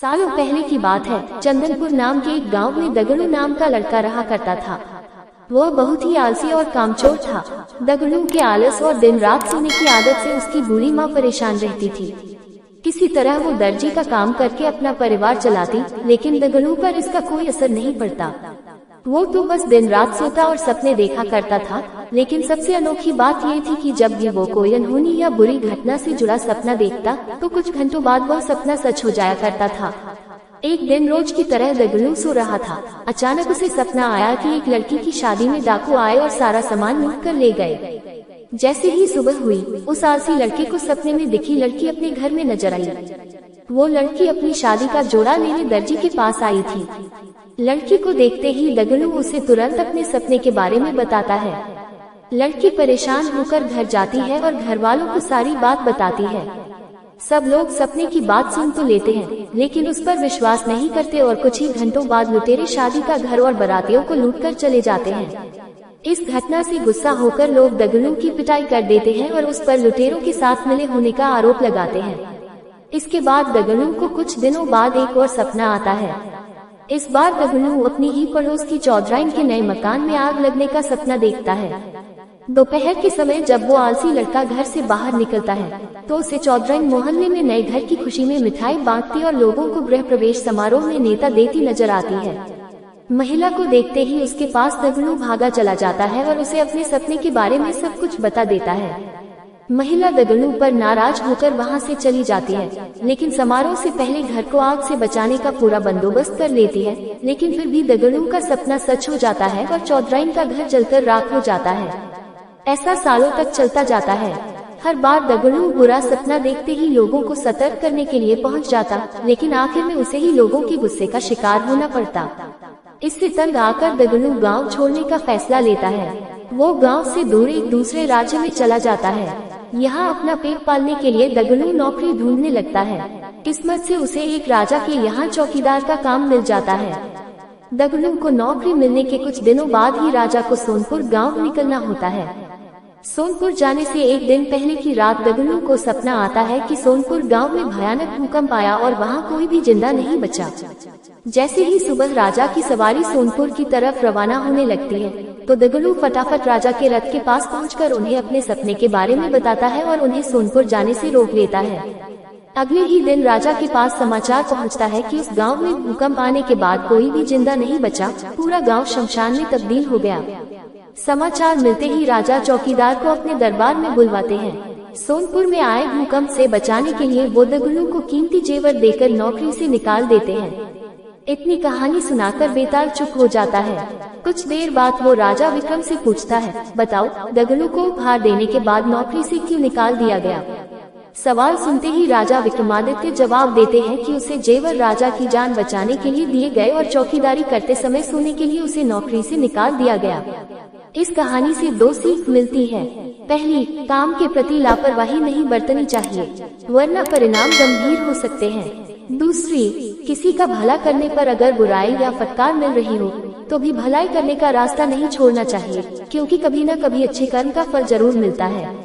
सालों पहले की बात है। चंदनपुर नाम के एक गांव में दगड़ू नाम का लड़का रहा करता था। वह बहुत ही आलसी और कामचोर था। दगड़ू के आलस और दिन रात सोने की आदत से उसकी बूढ़ी माँ परेशान रहती थी। किसी तरह वो दर्जी का काम करके अपना परिवार चलाती, लेकिन दगड़ू पर इसका कोई असर नहीं पड़ता। वो तो बस दिन रात सोता और सपने देखा करता था। लेकिन सबसे अनोखी बात ये थी कि जब भी वो कोई अनहोनी या बुरी घटना से जुड़ा सपना देखता, तो कुछ घंटों बाद वह सपना सच हो जाया करता था। एक दिन रोज की तरह दगड़ू सो रहा था। अचानक उसे सपना आया कि एक लड़की की शादी में डाकू आए और सारा सामान लूट कर ले गए। जैसे ही सुबह हुई, उस आलसी लड़के को सपने में दिखी लड़की अपने घर में नजर आई। वो लड़की अपनी शादी का जोड़ा लेने दर्जी के पास आई थी। लड़की को देखते ही दगड़ू उसे तुरंत अपने सपने के बारे में बताता है। लड़की परेशान होकर घर जाती है और घर वालों को सारी बात बताती है। सब लोग सपने की बात सुन तो लेते हैं, लेकिन उस पर विश्वास नहीं करते और कुछ ही घंटों बाद लुटेरे शादी का घर और बारातियों को लूटकर चले जाते हैं। इस घटना से गुस्सा होकर लोग दगड़ू की पिटाई कर देते हैं और उस पर लुटेरों के साथ मिले होने का आरोप लगाते हैं। इसके बाद दगड़ू को कुछ दिनों बाद एक और सपना आता है। इस बार दगड़ू अपनी ही पड़ोस की चौधराइन के नए मकान में आग लगने का सपना देखता है। दोपहर के समय जब वो आलसी लड़का घर से बाहर निकलता है, तो उसे चौधराइन मोहल्ले में नए घर की खुशी में मिठाई बांटती और लोगों को गृह प्रवेश समारोह में नेता देती नजर आती है। महिला को देखते ही उसके पास दगड़ू भागा चला जाता है और उसे अपने सपने के बारे में सब कुछ बता देता है। महिला दगड़ू पर नाराज होकर वहां से चली जाती है, लेकिन समारोह से पहले घर को आग से बचाने का पूरा बंदोबस्त कर लेती है। लेकिन फिर भी दगड़ू का सपना सच हो जाता है और चौधराइन का घर जलकर राख हो जाता है। ऐसा सालों तक चलता जाता है। हर बार दगड़ू बुरा सपना देखते ही लोगों को सतर्क करने के लिए पहुंच जाता, लेकिन आखिर में उसे ही लोगों के गुस्से का शिकार होना पड़ता। इससे तंग आकर दगड़ू गांव छोड़ने का फैसला लेता है। वो गांव से दूर एक दूसरे राज्य में चला जाता है। यहाँ अपना पेट पालने के लिए दगड़ू नौकरी ढूंढने लगता है। किस्मत से उसे एक राजा के यहाँ चौकीदार का काम मिल जाता है। दगड़ू को नौकरी मिलने के कुछ दिनों बाद ही राजा को सोनपुर गांव निकलना होता है। सोनपुर जाने से एक दिन पहले की रात दगड़ू को सपना आता है कि सोनपुर गांव में भयानक भूकंप आया और वहां कोई भी जिंदा नहीं बचा। जैसे ही सुबह राजा की सवारी सोनपुर की तरफ रवाना होने लगती है, तो दगड़ू फटाफट राजा के रथ के पास पहुंचकर उन्हें अपने सपने के बारे में बताता है और उन्हें सोनपुर जाने से रोक लेता है। अगले ही दिन राजा के पास समाचार पहुंचता है कि उस गांव में भूकंप आने के बाद कोई भी जिंदा नहीं बचा, पूरा गांव शमशान में तब्दील हो गया। समाचार मिलते ही राजा चौकीदार को अपने दरबार में बुलवाते हैं। सोनपुर में आए भूकंप से बचाने के लिए वो दगड़ू को कीमती जेवर देकर नौकरी से निकाल देते हैं। इतनी कहानी सुनाकर बेताल चुप हो जाता है। कुछ देर बाद वो राजा विक्रम से पूछता है, बताओ दगड़ू को उपहार देने के बाद नौकरी से क्यों निकाल दिया गया? सवाल सुनते ही राजा विक्रमादित्य जवाब देते हैं कि उसे जेवर राजा की जान बचाने के लिए दिए गए और चौकीदारी करते समय सोने के लिए उसे नौकरी से निकाल दिया गया। इस कहानी से दो सीख मिलती है। पहली, काम के प्रति लापरवाही नहीं बरतनी चाहिए, वरना परिणाम गंभीर हो सकते हैं। दूसरी, किसी का भला करने पर अगर बुराई या फटकार मिल रही हो, तो भी भलाई करने का रास्ता नहीं छोड़ना चाहिए, क्योंकि कभी न कभी अच्छे कर्म का फल जरूर मिलता है।